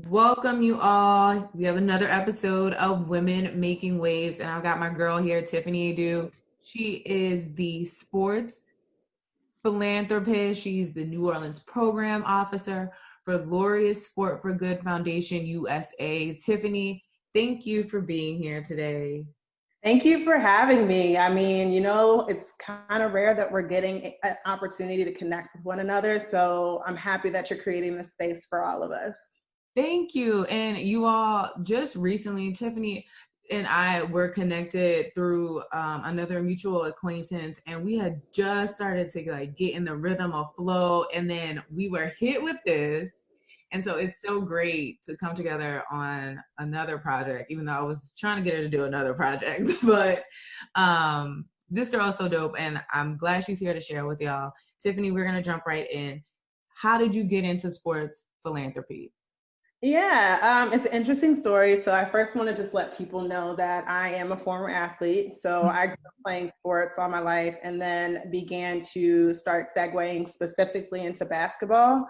Welcome you all. We have another episode of Women Making Waves, and I've got my girl here, Tiffany Aidoo. She is the sports philanthropist. She's the New Orleans program officer for Laureus Sport For Good Foundation USA. Tiffany, thank you for being here today. Thank you for having me. It's kind of rare that we're getting an opportunity to connect with one another. So I'm happy that you're creating this space for all of us. Thank you. And you all just recently, Tiffany and I were connected through another mutual acquaintance, and we had just started to like get in the rhythm of flow, and then we were hit with this. And so it's so great to come together on another project, even though I was trying to get her to do another project. But this girl is so dope, and I'm glad she's here to share with y'all. Tiffany, we're gonna jump right in. How did you get into sports philanthropy? It's an interesting story. So I first want to just let people know that I am a former athlete. So I grew up playing sports all my life and then began to start segueing specifically into basketball,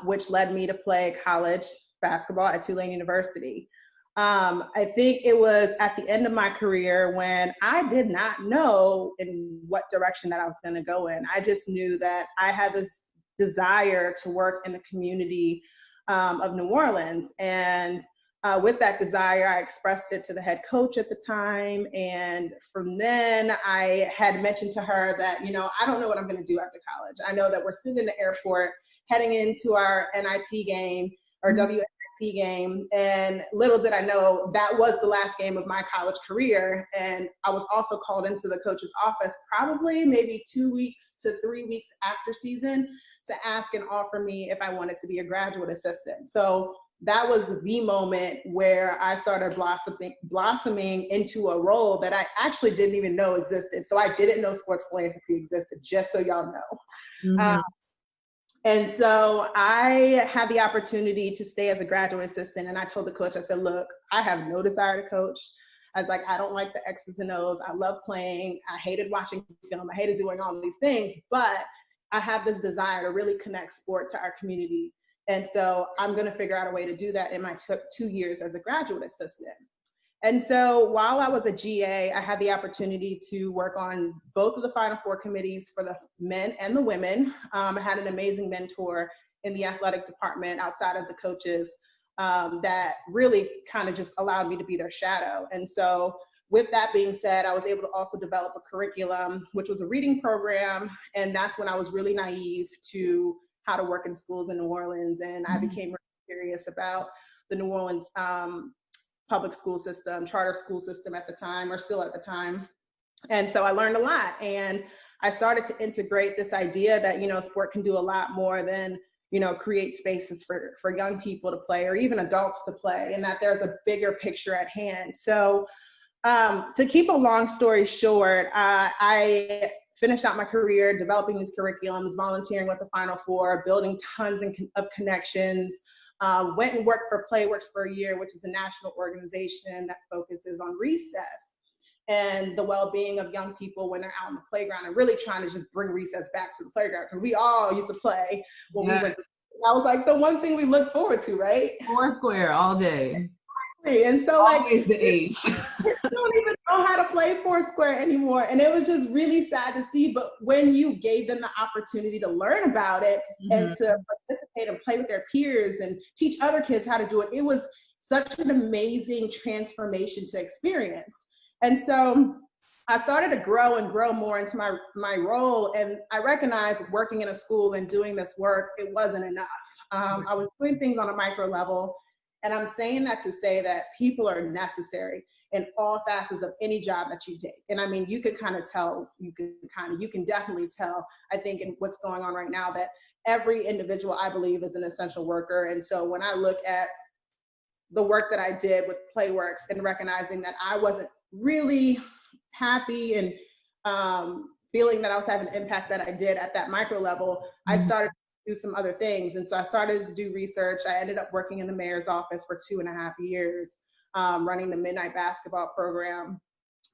which led me to play college basketball at Tulane University. I think it was at the end of my career when I did not know in what direction that I was going to go in. I just knew that I had this desire to work in the community of New Orleans. And with that desire, I expressed it to the head coach at the time. And from then, I had mentioned to her that, I don't know what I'm going to do after college. I know that we're sitting in the airport heading into our NIT game or WNIT game. And little did I know that was the last game of my college career. And I was also called into the coach's office probably maybe 2 weeks to 3 weeks after season to ask and offer me if I wanted to be a graduate assistant. So that was the moment where I started blossoming into a role that I actually didn't even know existed. So I didn't know sports philanthropy existed, just so y'all know. Mm-hmm. And so I had the opportunity to stay as a graduate assistant. And I told the coach, I said, look, I have no desire to coach. I was like, I don't like the X's and O's. I love playing. I hated watching film. I hated doing all these things, but I have this desire to really connect sport to our community. And so I'm going to figure out a way to do that in my 2 years as a graduate assistant. And so while I was a GA, I had the opportunity to work on both of the Final Four committees for the men and the women. I had an amazing mentor in the athletic department outside of the coaches that really kind of just allowed me to be their shadow. And so with that being said, I was able to also develop a curriculum, which was a reading program. And that's when I was really naive to how to work in schools in New Orleans. And I became really curious about the New Orleans public school system, charter school system at the time, or still at the time. And so I learned a lot. And I started to integrate this idea that, sport can do a lot more than, create spaces for young people to play or even adults to play, and that there's a bigger picture at hand. So to keep a long story short, I finished out my career developing these curriculums, volunteering with the Final Four, building tons of connections, went and worked for Playworks for a year, which is a national organization that focuses on recess and the well-being of young people when they're out on the playground, and really trying to just bring recess back to the playground, because we all used to play when we went to. That was like the one thing we look forward to, right? Foursquare all day. And so always the age. I don't even know how to play Foursquare anymore. And it was just really sad to see. But when you gave them the opportunity to learn about it and to participate and play with their peers and teach other kids how to do it, it was such an amazing transformation to experience. And so I started to grow and grow more into my role. And I recognized working in a school and doing this work, it wasn't enough. I was doing things on a micro level. And I'm saying that to say that people are necessary in all facets of any job that you take. And I mean, you can kind of tell, you can definitely tell, I think, in what's going on right now, that every individual, I believe, is an essential worker. And so when I look at the work that I did with Playworks and recognizing that I wasn't really happy and feeling that I was having the impact that I did at that micro level, I started do some other things. And so I started to do research. I ended up working in the mayor's office for 2.5 years, running the midnight basketball program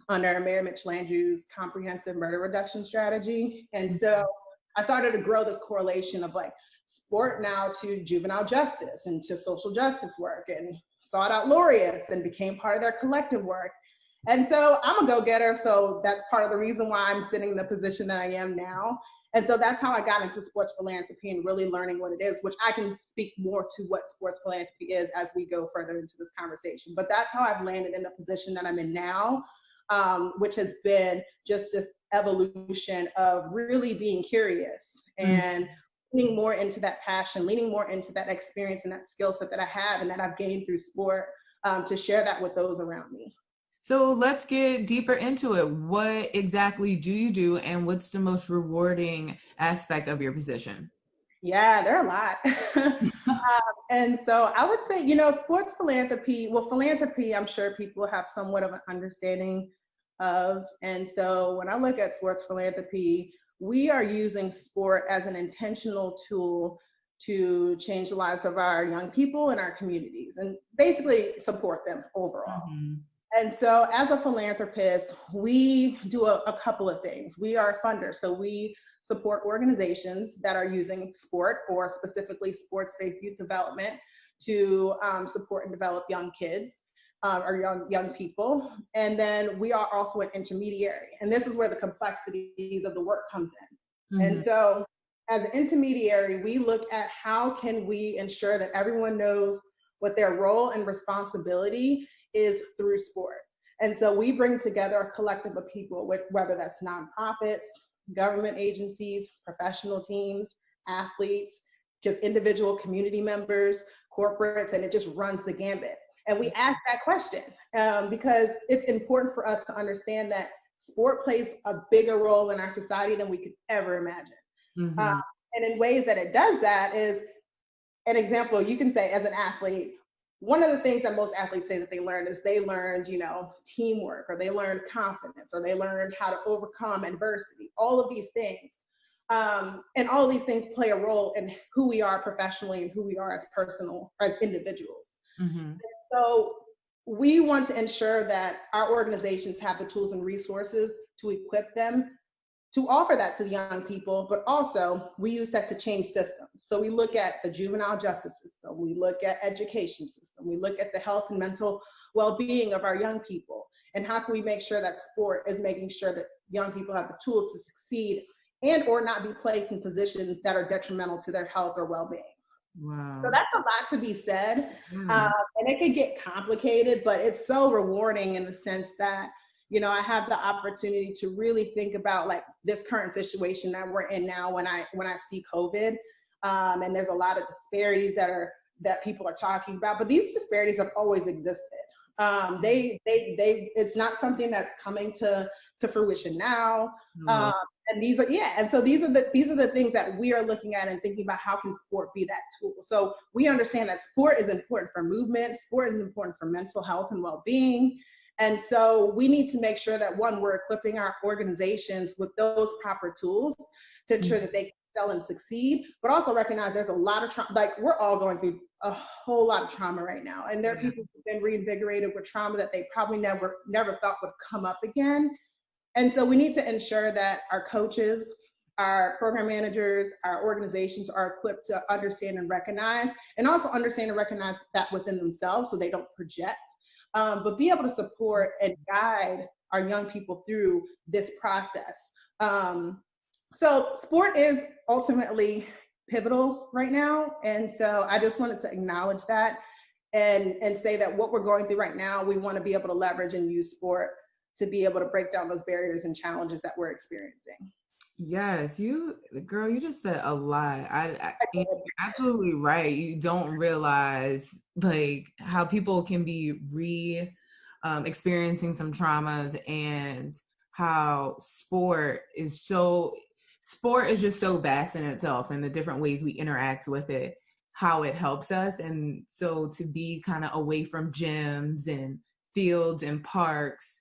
under Mayor Mitch Landrieu's comprehensive murder reduction strategy. And so I started to grow this correlation of like, sport now to juvenile justice and to social justice work, and sought out Laureus and became part of their collective work. And so I'm a go-getter, so that's part of the reason why I'm sitting in the position that I am now. And so that's how I got into sports philanthropy and really learning what it is, which I can speak more to what sports philanthropy is as we go further into this conversation. But that's how I've landed in the position that I'm in now, which has been just this evolution of really being curious and leaning more into that passion, leaning more into that experience and that skill set that I have and that I've gained through sport, to share that with those around me. So let's get deeper into it. What exactly do you do, and what's the most rewarding aspect of your position? Yeah, there are a lot. And so I would say, sports philanthropy, well, philanthropy, I'm sure people have somewhat of an understanding of. And so when I look at sports philanthropy, we are using sport as an intentional tool to change the lives of our young people and our communities and basically support them overall. Mm-hmm. And so as a philanthropist, we do a couple of things. We are a funder, so we support organizations that are using sport, or specifically sports-based youth development, to support and develop young kids or young people. And then we are also an intermediary. And this is where the complexities of the work comes in. Mm-hmm. And so as an intermediary, we look at how can we ensure that everyone knows what their role and responsibility is through sport. And so we bring together a collective of people, whether that's nonprofits, government agencies, professional teams, athletes, just individual community members, corporates, and it just runs the gambit. And we ask that question because it's important for us to understand that sport plays a bigger role in our society than we could ever imagine. Mm-hmm. And in ways that it does that is, an example, you can say as an athlete, one of the things that most athletes say that they learned is they learned, teamwork, or they learned confidence, or they learned how to overcome adversity, all of these things. And all of these things play a role in who we are professionally and who we are as individuals. Mm-hmm. So we want to ensure that our organizations have the tools and resources to equip them to offer that to the young people, but also we use that to change systems. So we look at the juvenile justice system, we look at education system, we look at the health and mental well-being of our young people, and how can we make sure that sport is making sure that young people have the tools to succeed and or not be placed in positions that are detrimental to their health or well-being. Wow. So that's a lot to be said, and it can get complicated, but it's so rewarding in the sense that I have the opportunity to really think about like this current situation that we're in now when I see COVID, and there's a lot of disparities that people are talking about, but these disparities have always existed. It's not something that's coming to fruition now. And these are the things that we are looking at and thinking about how can sport be that tool. So we understand that sport is important for movement, sport is important for mental health and well-being. And so we need to make sure that, one, we're equipping our organizations with those proper tools to ensure that they can excel and succeed, but also recognize there's a lot of trauma. Like, we're all going through a whole lot of trauma right now. And there are people who've been reinvigorated with trauma that they probably never thought would come up again. And so we need to ensure that our coaches, our program managers, our organizations are equipped to understand and recognize, and also understand and recognize that within themselves so they don't project. But be able to support and guide our young people through this process. So sport is ultimately pivotal right now. And so I just wanted to acknowledge that and say that what we're going through right now, we want to be able to leverage and use sport to be able to break down those barriers and challenges that we're experiencing. Yes, girl, you just said a lot. You're absolutely right. You don't realize like how people can be experiencing some traumas, and how sport is just so vast in itself, and the different ways we interact with it, how it helps us. And so to be kind of away from gyms and fields and parks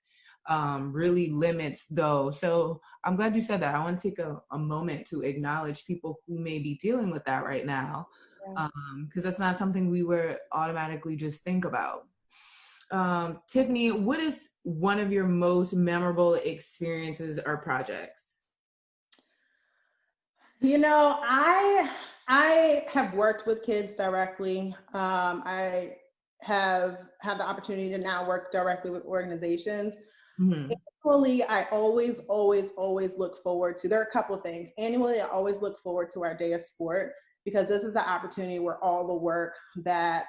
really limits those. So I'm glad you said that. I want to take a moment to acknowledge people who may be dealing with that right now, because that's not something we would automatically just think about. Tiffany, what is one of your most memorable experiences or projects? I have worked with kids directly. I have had the opportunity to now work directly with organizations. Mm-hmm. Annually, I always look forward to, there are a couple of things. Annually, I always look forward to our day of sport, because this is an opportunity where all the work that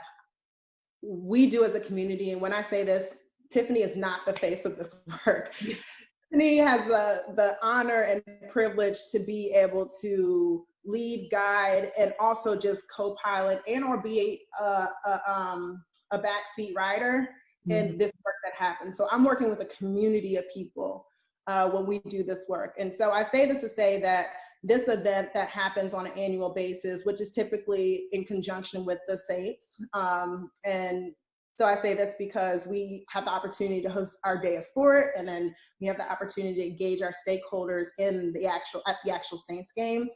we do as a community, and when I say this, Tiffany is not the face of this work. Tiffany has the honor and privilege to be able to lead, guide, and also just co-pilot and or be a backseat rider Mm-hmm. in this work that happens. So I'm working with a community of people when we do this work. And so I say this to say that this event that happens on an annual basis, which is typically in conjunction with the Saints, and so I say this because we have the opportunity to host our day of sport, and then we have the opportunity to engage our stakeholders in at the actual Saints game.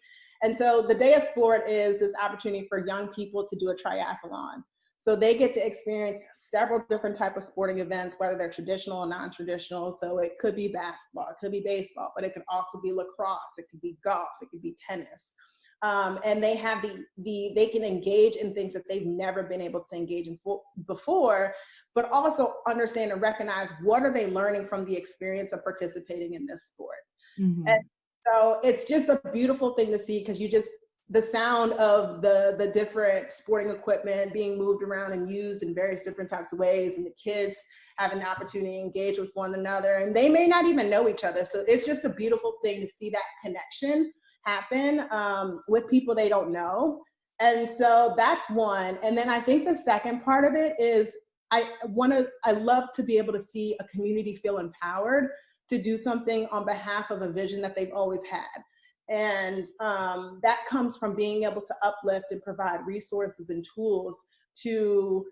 And so the day of sport is this opportunity for young people to do a triathlon. So they get to experience several different types of sporting events, whether they're traditional or non-traditional. So it could be basketball, it could be baseball, but it could also be lacrosse, it could be golf, it could be tennis. And they have they can engage in things that they've never been able to engage in before, but also understand and recognize what are they learning from the experience of participating in this sport. Mm-hmm. And so it's just a beautiful thing to see, because the sound of the different sporting equipment being moved around and used in various different types of ways, and the kids having the opportunity to engage with one another, and they may not even know each other. So it's just a beautiful thing to see that connection happen with people they don't know. And so that's one. And then I think the second part of it is I love to be able to see a community feel empowered to do something on behalf of a vision that they've always had. And that comes from being able to uplift and provide resources and tools to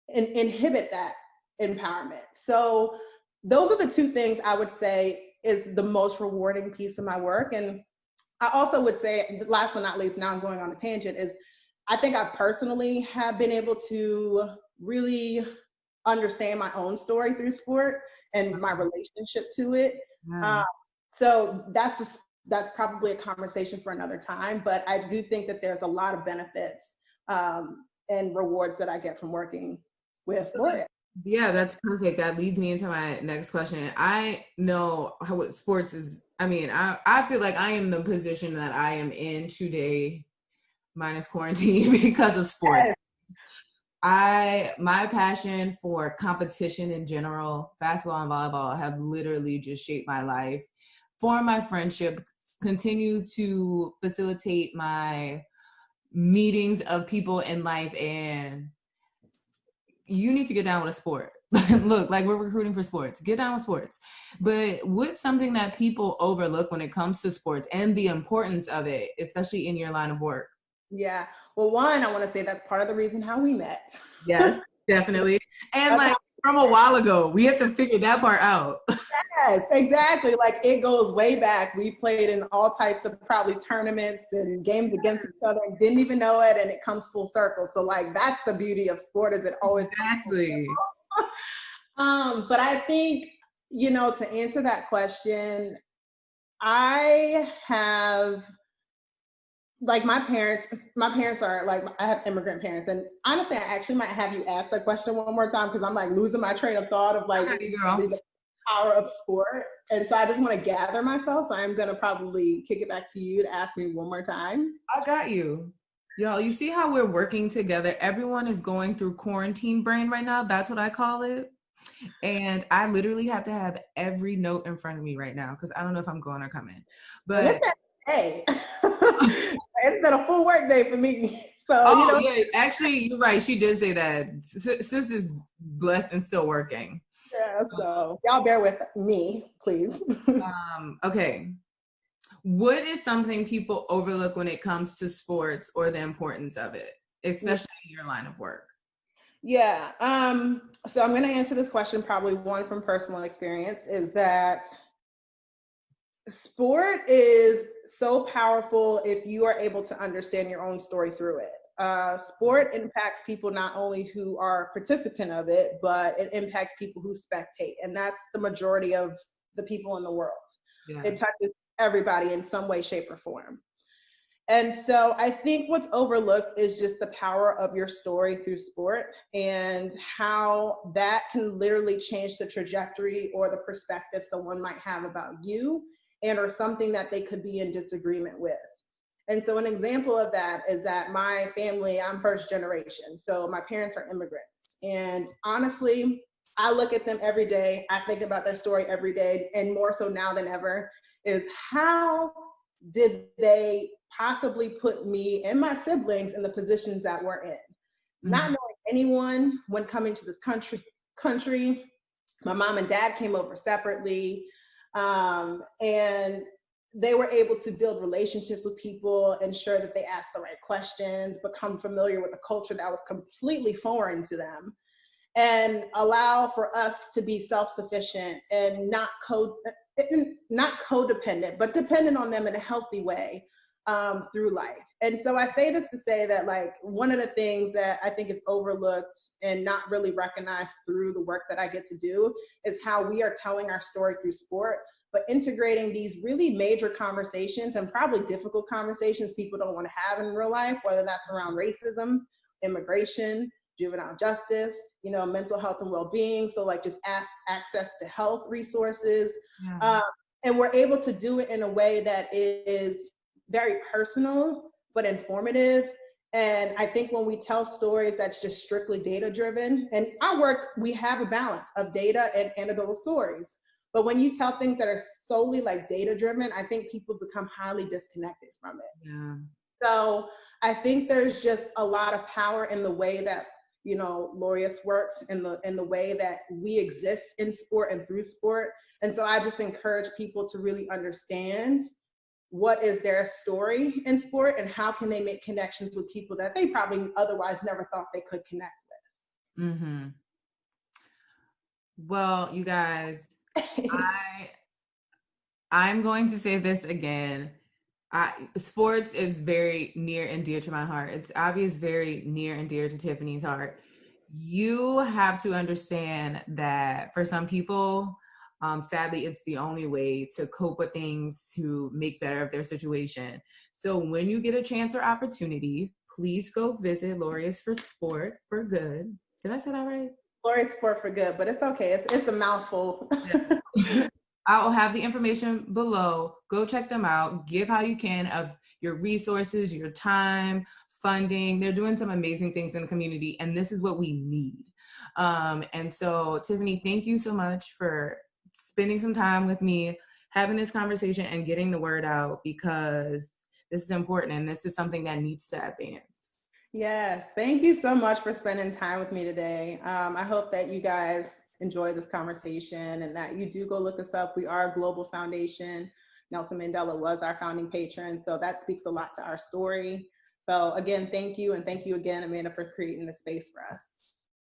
inhibit that empowerment. So those are the two things I would say is the most rewarding piece of my work. And I also would say, last but not least, now I'm going on a tangent, is I think I personally have been able to really understand my own story through sport and my relationship to it. Wow. So that's probably a conversation for another time, but I do think that there's a lot of benefits and rewards that I get from working with Laureus. Yeah, that's perfect. That leads me into my next question. I know how what sports is. I mean, I feel like I am the position that I am in today, minus quarantine, because of sports. My passion for competition in general, basketball and volleyball, have literally just shaped my life, formed my friendship, continue to facilitate my meetings of people in life, and you need to get down with a sport. Look, like we're recruiting for sports. Get down with sports. But what's something that people overlook when it comes to sports and the importance of it, especially in your line of work? Yeah. Well, one, I want to say that's part of the reason how we met. Yes, definitely. And like from a while ago, we had to figure that part out. Yes, exactly. Like it goes way back. We played in all types of probably tournaments and games against each other and didn't even know it, and it comes full circle. So like that's the beauty of sport, is it always Exactly. but I think, to answer that question, I have, like, my parents are like, I have immigrant parents, and honestly I actually might have you ask that question one more time, because I'm like losing my train of thought of like Okay, girl. the power of sport. And so I just want to gather myself, so I'm going to probably kick it back to you to ask me one more time. I got you. Y'all, you see how we're working together? Everyone is going through quarantine brain right now. That's what I call it. And I literally have to have every note in front of me right now, because I don't know if I'm going or coming. But Hey, it's been a full work day for me. So, oh yeah, actually, you're right. She did say that. Sis is blessed and still working. Yeah, so y'all bear with me, please. Okay. What is something people overlook when it comes to sports or the importance of it, especially in your line of work? Yeah. So I'm going to answer this question, probably one from personal experience, is that sport is so powerful if you are able to understand your own story through it. Sport impacts people not only who are participant of it, but it impacts people who spectate. And that's the majority of the people in the world. Yeah. It touches everybody in some way, shape, or form. And so I think what's overlooked is just the power of your story through sport and how that can literally change the trajectory or the perspective someone might have about you and or something that they could be in disagreement with. And so an example of that is that my family, I'm first generation. So my parents are immigrants. And honestly, I look at them every day. I think about their story every day, and more so now than ever, is how did they possibly put me and my siblings in the positions that we're in? Not Mhm. knowing anyone when coming to this country, my mom and dad came over separately, and they were able to build relationships with people, ensure that they asked the right questions, become familiar with a culture that was completely foreign to them, and allow for us to be self-sufficient and not codependent, but dependent on them in a healthy way through life. And so I say this to say that, like, one of the things that I think is overlooked and not really recognized through the work that I get to do is how we are telling our story through sport, but integrating these really major conversations and probably difficult conversations people don't want to have in real life, whether that's around racism, immigration, juvenile justice, mental health and well-being. So like just access to health resources. Yeah. Um, and we're able to do it in a way that is very personal, but informative. And I think when we tell stories that's just strictly data driven, and our work, we have a balance of data and anecdotal stories. But when you tell things that are solely like data driven, I think people become highly disconnected from it. Yeah. So I think there's just a lot of power in the way that Laureus works, in the way that we exist in sport and through sport. And so I just encourage people to really understand what is their story in sport and how can they make connections with people that they probably otherwise never thought they could connect Mm-hmm. Well, you guys, with. I'm going to say this again. Sports is very near and dear to my heart. It's obvious very near and dear to Tiffany's heart. You have to understand that for some people, sadly, it's the only way to cope with things, to make better of their situation. So when you get a chance or opportunity, please go visit Laureus for Sport for Good. Did I say that right? Laureus Sport for Good, but it's okay. It's a mouthful. I'll have the information below. Go check them out. Give how you can of your resources, your time, funding. They're doing some amazing things in the community, and this is what we need. And so, Tiffany, thank you so much for spending some time with me, having this conversation, and getting the word out, because this is important and this is something that needs to advance. Yes, thank you so much for spending time with me today. I hope that you guys enjoy this conversation and that you do go look us up. We are a global foundation. Nelson Mandela was our founding patron, so that speaks a lot to our story. So again, thank you, and thank you again, Amanda, for creating the space for us.